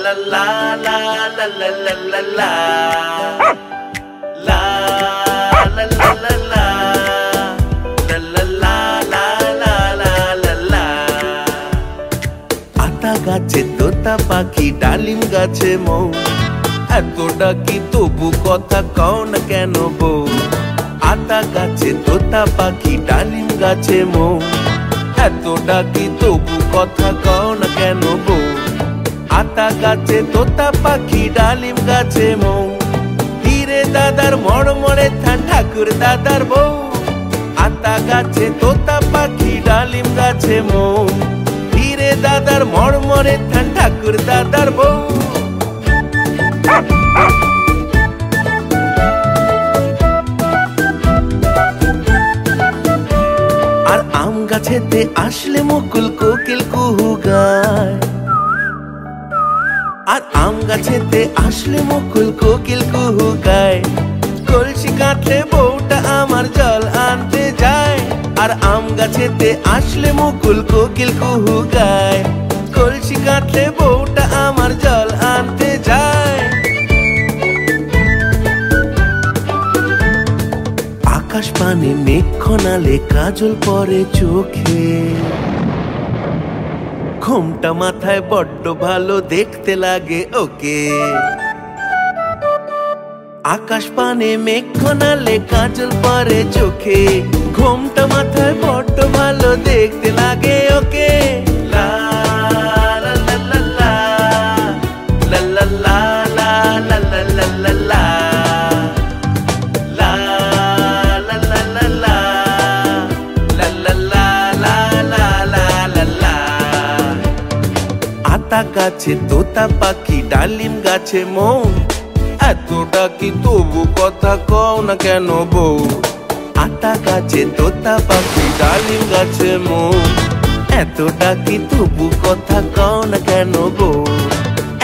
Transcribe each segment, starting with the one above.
la la la la la la la la la la la la আতা গাছে তোতা পাখি ডালিম গাছে মৌ এত ডাকি তবু কথা কও না কেন বউ আতা গাছে তোতা পাখি ডালিম গাছে মৌ এত ডাকি তবু কথা কও না কেন বউ আতা গাছে তোতা পাখি ডালিম গাছে মৌ ধীরে দাদার মড়মড়ে থান ঠাকুর দাদার বউ আতা গাছে তোতা পাখি ডালিম গাছে মৌ ধীরে দাদার মড়মড়ে থান ঠাকুর দাদার বউ আর আম গাছেতে আসলে মুকুল কোকিল কুহু গায় আর আম গাছেতে আসলে মুকুল কোকিল কুহু গায় কলসি কাঁধে বউটা আমার জল আনতে যায় আর আম গাছেতে আসলে মুকুল কোকিল কুহু গায় কলসি কাঁধে বউটা আমার জল আনতে যায় আকাশ পানে মেঘ খনালে কাজল পরে চোখে ঘোমটা মাথায় বড্ড ভালো দেখতে লাগে ওকে আকাশ পানে মেঘ খনালে কাজল পরে চোখে ঘোমটা মাথায় বড্ড ভালো দেখতে লাগে ওকে লা লা লা লা লা লা লা লা লা লা লা লা লা আতা গাছে তোতা পাখি ডালিম গাছে মৌ এত ডাকি তবু কথা কও না কেন বউ আতা গাছে তোতা পাখি ডালিম গাছে মৌ এত ডাকি তবু কথা কও না কেন বউ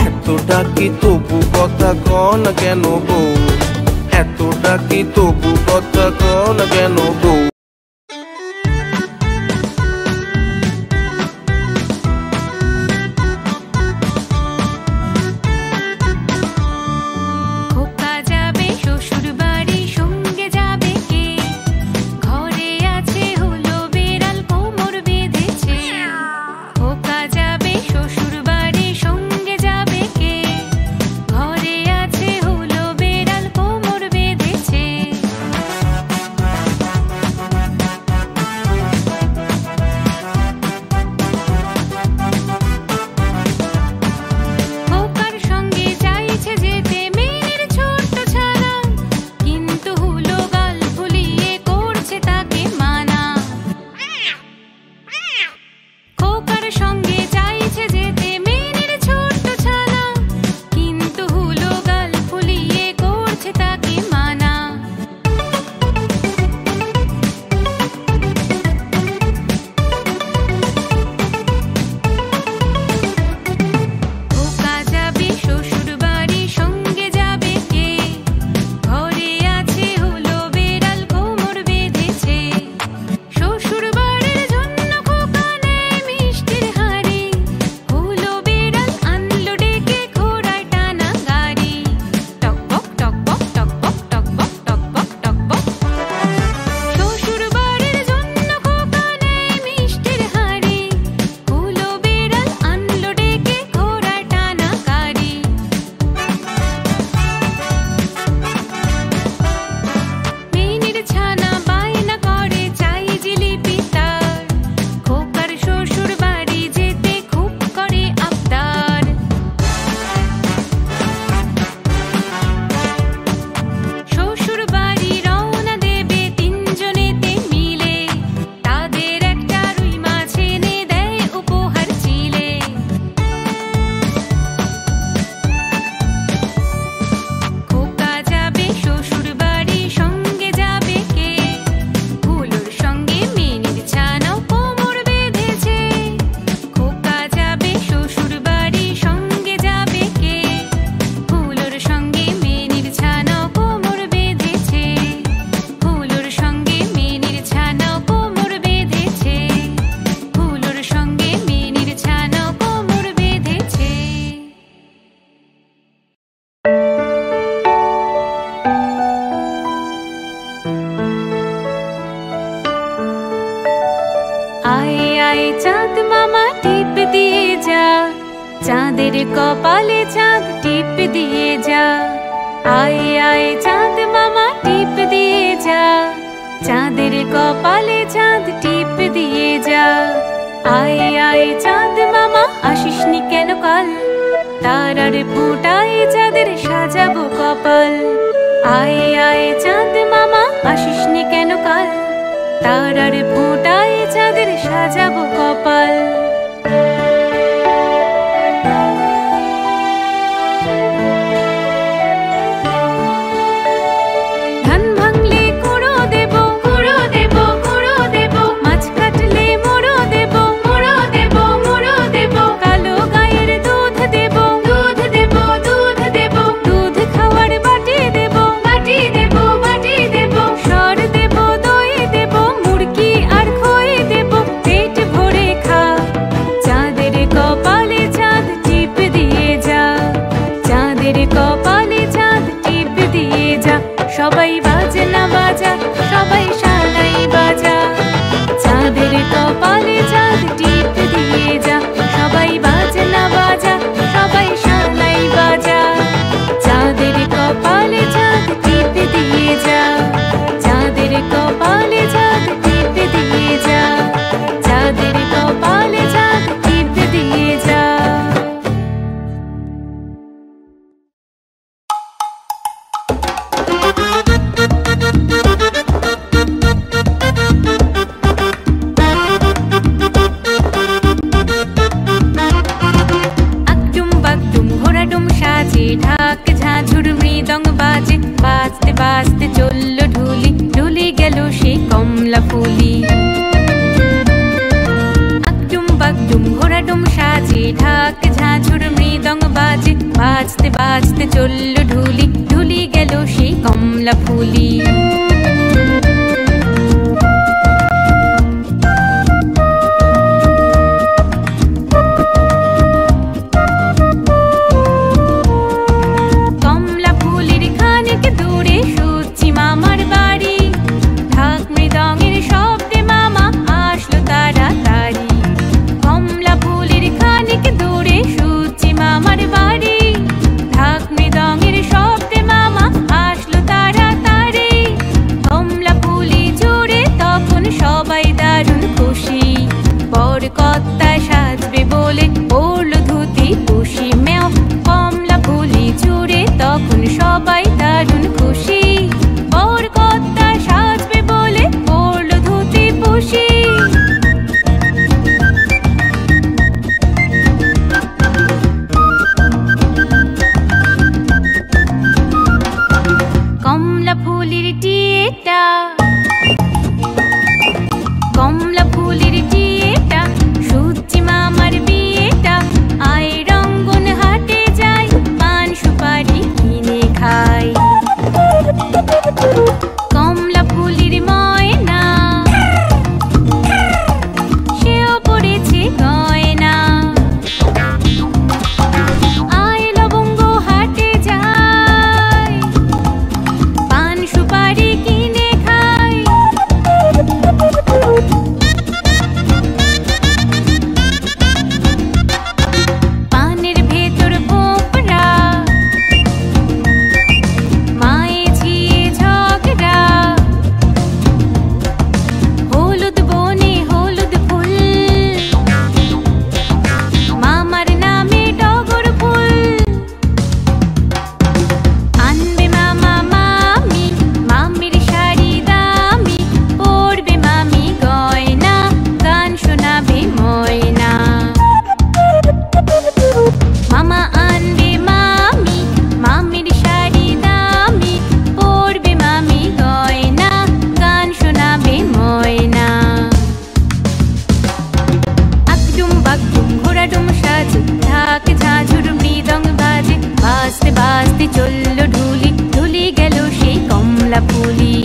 এত ডাকি তবু কথা কও না কেন বউ এত ডাকি তবু কথা কও না কেন বউ চাঁদের কপালে চাঁদ টিপ দিয়ে যা, আয় আয় চাঁদ মামা টিপ দিয়ে যা। চাঁদের কপালে চাঁদ টিপ দিয়ে যা, আয় আয় চাঁদ মামা আসিস নি কেন কাল? তারার ফোঁটায় চাঁদের সাজাবো কপাল। আয় আয় চাঁদ মামা আসিস নি কেন কাল? তারার ফোঁটায় চাঁদের সাজাবো কপাল। সবাই বাজনা বাজা, সবাই শালাই বাজা। চাঁদের কপালে চাঁদ টিপ দিয়ে যা, সবাই বাজনা বাজা, সবাই শালাই বাজা। চাঁদের কপালে চাঁদ টিপ দিয়ে যা, চাঁদের কপালে চাঁদ টিপ দিয়ে যা, চাঁদের কপালে চাঁদ টিপ দিয়ে যা। ঢাক ঝাঁঝুর মৃদঙ্গ বাজে, বাজতে বাজতে চলল ঢুলি, ঢুলি গেল সেই কমলা ফুলি। আকডুম বাগডুম ঘোড়াডুম সাজে, ঢাক ঝাঁঝুর মৃদঙ্গ বাজে, বাজতে বাজতে চলল ঢুলি, ঢুলি গেল সেই কমলা ফুলি। কর্তা সাজবে বলে পড়ল ধুতি পুষি মেও, কমলা ফুলি জুড়ে তখন সবাই দারুণ খুশি। বর কর্তা সাজবে বলে পড়ল ধুতি পুষি। কমলা ফুলির টিয়েটা, কমলা ফুলির টিয়েটা, সুচি মামার বিয়েটা। আয় রঙ্গন হাটে যাই, পান সুপারি কিনে খাই। কমলা ফুলির ময়না, সেও পড়েছে গয়না। আয় লবঙ্গ হাটে যাই, পান সুপারি কিনে খাই। পানের ভেতর ভোপরা, মায়ে ঝিয়ে ঝগড়া। হলুদ বনে হলুদ ফুল, মামার নামে টগর ফুল। আনবে মামা মামি, মামির শাড়ি দামি, পরবে মামি গয়না, গান শোনাবে ময়না। মামা আনবে মামি, মামির শাড়ি দামি, পরবে মামি গয়না, গান শোনাবে ময়না। আকডুম বাগডুম ঘোড়াডুম সাজে, ঢাক ঝাঁঝুর মৃদঙ্গ বাজে, বাজতে বাজতে চলল ঢুলি, ঢুলি গেল সেই কমলা ফুলি।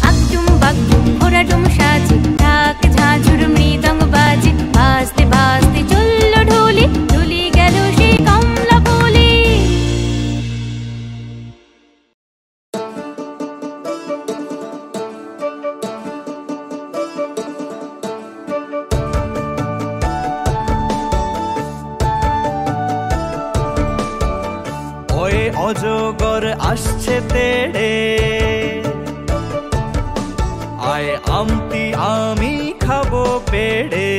আকডুম বাগডুম ঘোড়াডুম সাজে, ঢাক ঝাঁঝুর মৃদঙ্গ বাজে, বাজতে বাজতে চলল ঢুলি, ঢুলি গেল সেই কমলা ফুলি। অজগর আসছে তেড়ে, আয় আমটি আমি খাবো পেড়ে।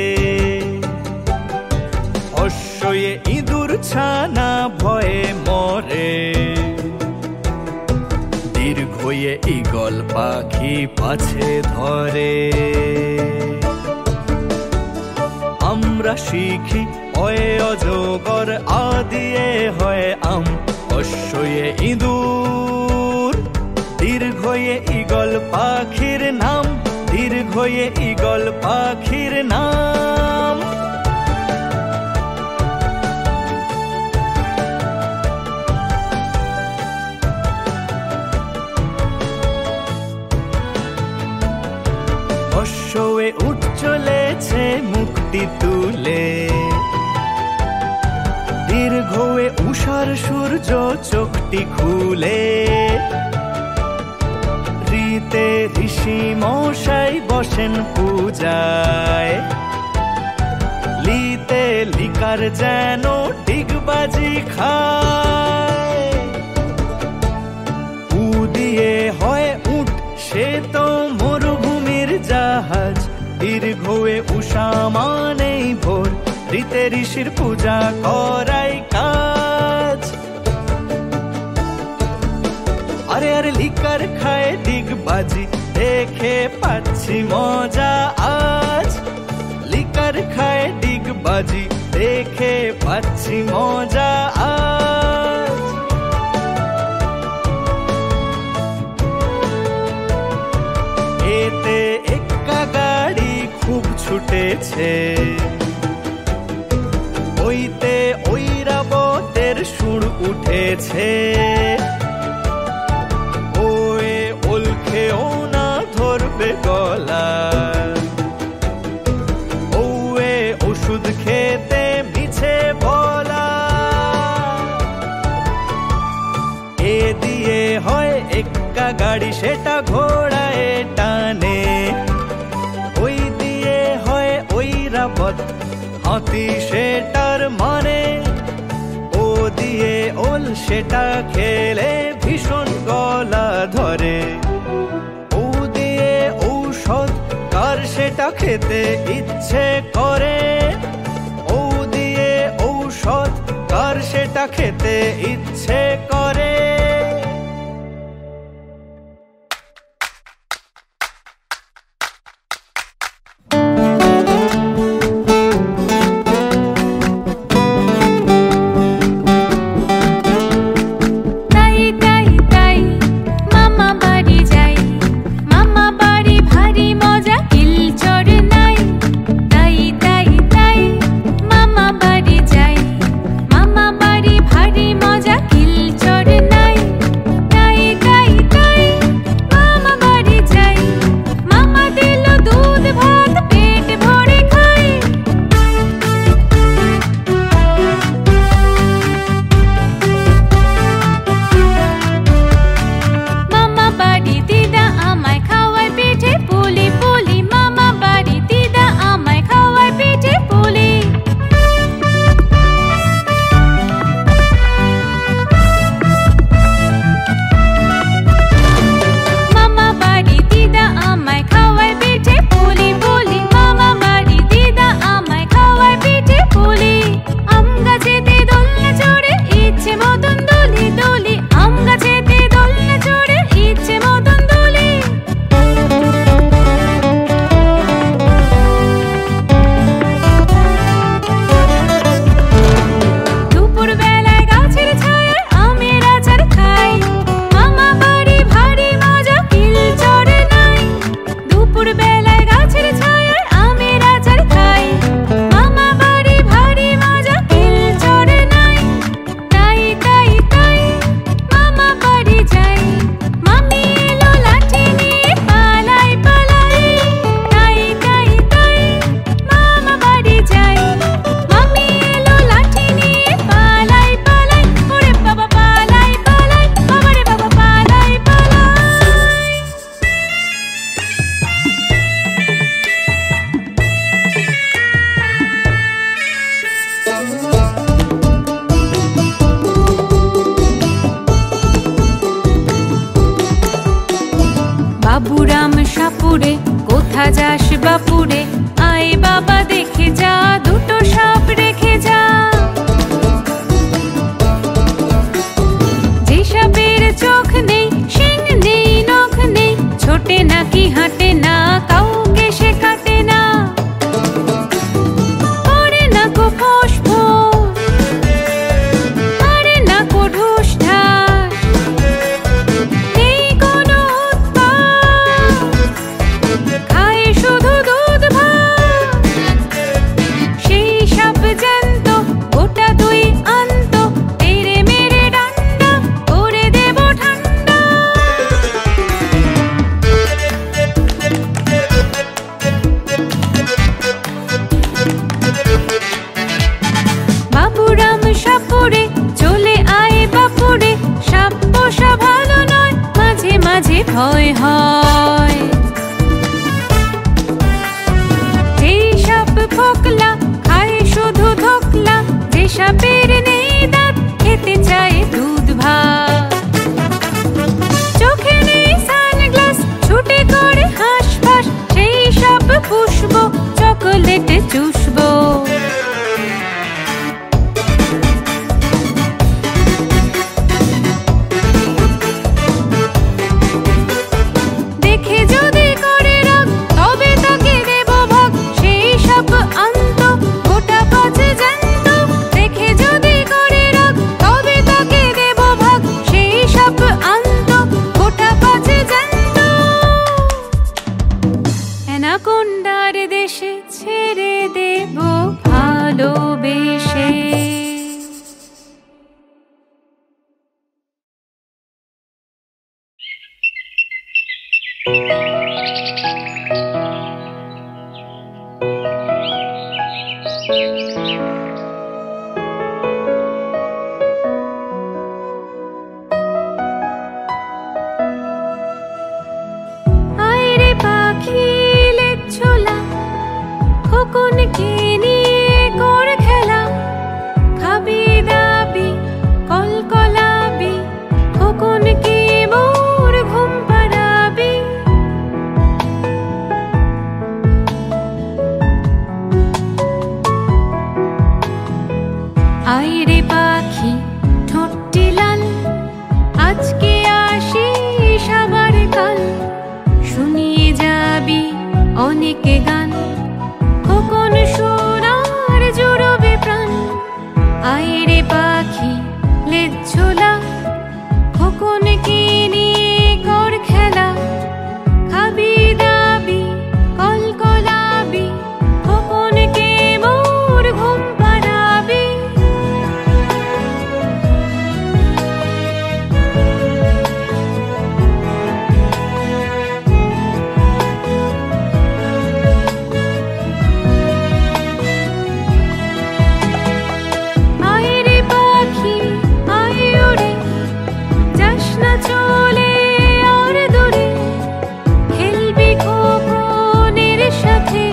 অশ্বয়ে ইঁদুর ছানা ভয়ে মরে, দীর্ঘয়ে ঈগল পাখি পাছে ধরে। আমরা শিখি অয়ে অজগর, আদিয়ে হয় আম, অশ্বয়ে ইঁদুর। দীর্ঘয়ে ঈগল পাখির নাম, দীর্ঘয়ে ঈগল পাখির নাম। অশ্বয়ে উঠ চলেছে মুক্তি তুলে, দীর্ঘয়ে উষার সূর্য চোখটি খুলে। ঋতে ঋষি মশাই বসেন পূজায়, লিতে লিকার যেন ডিগবাজি খায়। উ দিয়ে হয় উঠ, সে তো মরুভূমির জাহাজ। দীর্ঘয়ে উষা মানেই ভোর, ঋতে ঋষির পূজা করাই কাজ। আরে আরে লিকার খায় ডিগবাজি, দেখে পাচ্ছি মজা আজ। লিকার খায় ডিগবাজি, দেখে পাচ্ছি মজা আজ। এতে এক্কা গাড়ি খুব ছুটেছে, ওইতে ঐরাবতের সুর উঠেছে। ওয়ে ওলখেও না ধরবে গলা, ওয়ে ওষুধ খেতে মিছে বলা। এ দিয়ে হয় এক্কা গাড়ি, সেটা ঘোড়ায় টানে। ওই দিয়ে হয় ঐরাবত, হাতি সেটার মানে। ও দিয়ে ওল, সেটা খেলে ভীষণ গলা ধরে। ও দিয়ে ঔষধ, কার সেটা খেতে ইচ্ছে করে। ও দিয়ে ঔষধ, কার সেটা খেতে ইচ্ছে করে। মামা বাড়ি যাই, মামা বাড়ি ভারী মজা, কিল চড়ে ভয় হয়। যেই সাপ ফোকলা খায় শুধু ধোকলা, যে সাপের নেই দাঁত খেতে চায় দুধ ভাত। চোখে নেই সানগ্লাস ছুটে করে হাঁসফাঁস, সেই সাপ পুষবো চকোলেটে চুষবো। দেখে যদি করে রাগ তবে তাকে দেব ভাগ, সেই সাপ আন্ত গোটা পাছে জ্যান্ত। দেখে যদি করে রাগ তবে তাকে দেব ভাগ, সেই সাপ আন্ত গোটা পাছে জ্যান্ত। অ্যানাকোন্ডার দেশে ছেড়ে দেব ভালোবেসে। আইরে পাখি লেজ ছোলা, খোকনকে নিয়ে কর খেলা। খাবি দাবি কলকলাবি, খোকনকে মোর ঘুম পাড়াবি। আইরে পাখি ঠোঁটটি লাল, আজকে আসিস আবার কাল। শুনিয়ে যাবি অনেক গান, খোকন সোনার জুড়বে প্রাণ। আইরে পাখি লেজ ছোলা, খোকনকে নিয়ে কর খেলা। খাবি দাবি কলকলাবি, খোকনকে মোর ঘুম পাড়াবি। আইরে পাখি আয় উড়ে, যাস না চলে আর দূরে। খেলবি খোকনের সাথে,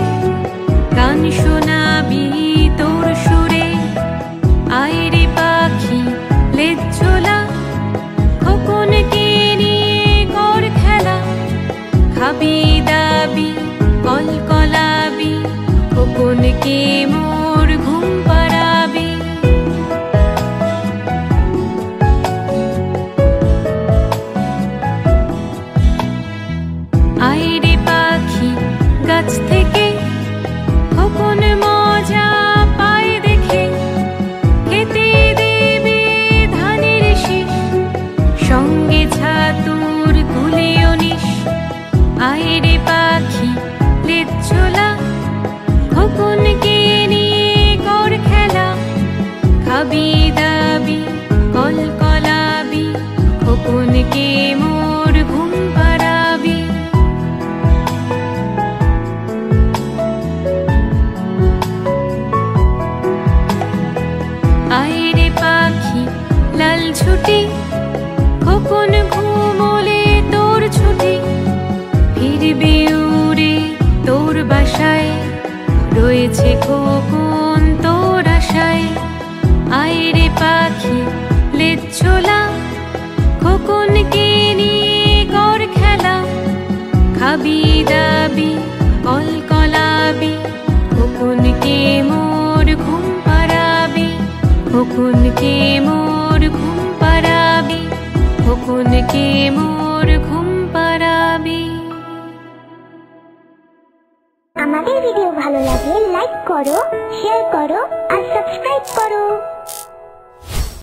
গান শোনাবি তোর সুরে। আইরে পাখি লেজ ছোলা, খোকনকে নিয়ে কর খেলা। খাবি দাবি কলকলাবি, খোকনকে মোর ঘুম পাড়াবি। আইরে পাখি গাছ থেকে, খোকন মজা পায় দেখে। খেতে দেবে ধানের শীষ, সঙ্গে ছাতুর গুলিও নিস। আইরে পাখি লেজ ছোলা, খোকনকে নিয়ে কর খেলা। খাবি দাবি কলকলাবি, খোকনকে মোর ঘুম পাড়াবি। আইরে পাখি লাল ছুটি, খোকন ঘুমোলে তোর ছুটি। ফিরবি উড়ে তোর বাসায়, রয়েছে খোকন তোর আশায়। আইরে পাখি লেজ ছোলা, খোকনকে নিয়ে কর খেলা। খাবি দাবি কলকলাবি, খোকনকে মোর ঘুম পাড়াবি। খোকনকে মোর ঘুম পাড়াবি, খোকনকে মোর ঘুম পাড়াবি। আমাদের ভিডিও ভালো লাগলে লাইক করো, শেয়ার করো আর সাবস্ক্রাইব করো।